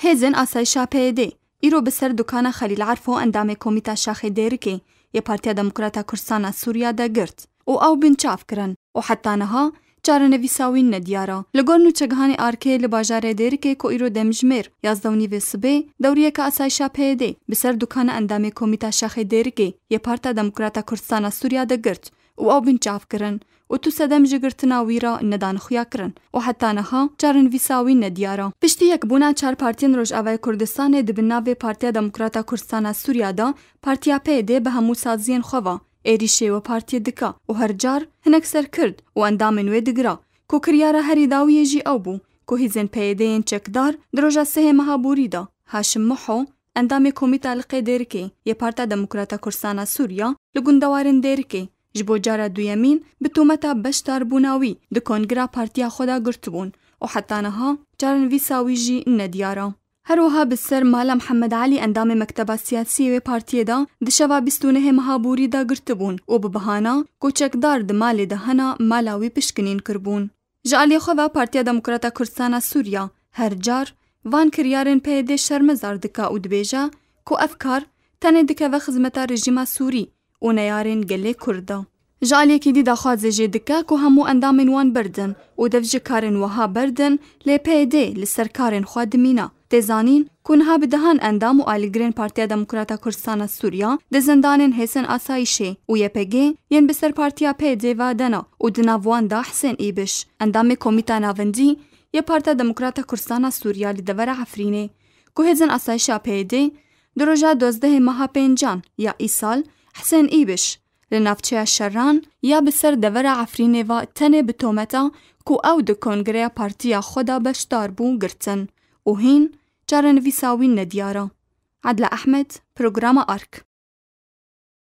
هێزن ئاسایشا پێدێ ئیرۆ بەسەر دوکانە خەلیل عەرفۆ ئەندامێ کۆمیتا شاخی دێرکێ یە پارتیا دەموکراتا کوردستانە سووریا دەگرت و ئەو بنچاف کرن و حتانەها چارەنەویساوین نەدیارە لەگۆر نوچەگەهانی ئارکێ لە باژارێ دێرکێ کۆ ئیرۆ دەمژمێر 11 سبێ دەوریەکە ئاسایشا پێدێ بەسەر دوکانە ئەندامێ کۆمیتا شاخی دێرکێ یە پارتیا دەموکراتا کوردستانە سووریا دەگرت و ئەو بنچاف کرن و تو سەدەم ژگرتنا ویرە نەدانخویا کرن و حتانەها چارەنویساوین نەدیارە پشتی یەکبوونا چار پارتیên Rojavayê Kurdistanê dibin navê Partiya Demokrata Kurdistana Sûriya da Partiya PYD bi hemû saziyên xwe ve êrîşê we partiyê dike û her car hinek serkird û endamên wê digira ku kiryara herî dawiyê jî ew bû ku hîzên PYDyên çekdar di roja sehê meha borî da Haşim Moho endamê komîta Liqê Dêrikê yê Partiya Demokrata Kurdistana Sûriya li gundewarên Dêrikê ji bo cara duyemîn bi tûmeta beşdarbûnawî di Kongira Partiya xwe da girtibûn û hetaneha carenivîsa wî jî nediyara. Herwiha bi ser Mala Mihemed Elî endamê Mekteba Siyasî wê partiyê da di şeva 29 meha borî da girtibûn û bi bihana ku çekdar di malê de hena mala wî pişkinîn kirbûn. Ji aliyê xwe ve Partiya Demokrata Kurdistana Sûriya her car van kiryarên PYD şermezar dike û dibêje ku ev kar tenê dikeve xizmeta rejîma Sûrî û neyarên gelê Kurd da. Ji aliyekî dî daxwaze jê dike ku hemû endamên wan berdin û dev ji karên wiha berdin lê PYD li ser karên xwe dimîna. Têzanîn ku niha bi dihan endam û alîgirên Partiya Demokrata Kurdistana Sûriya di zindanên hêsên asayîşê û YPG yên bi ser Partiya PYD ve dena û di nav wan da Hesên Îbiş. Endamê komîta navendî yê Partiya Demokrata Kurdistana Sûriya li devera Efrînê ku hêzên asayişa PYD di roja 12 meha pêncan ya îsal Hesên Îbiş li navçeya Şerran ya bi ser devera Efrînê ve tenê bi tometa ku ew di Kongreya Partiya xwe da beşdar bû girtin û hîn carenivîsa wî nediyara. Adla Ehmed, Programa Ark.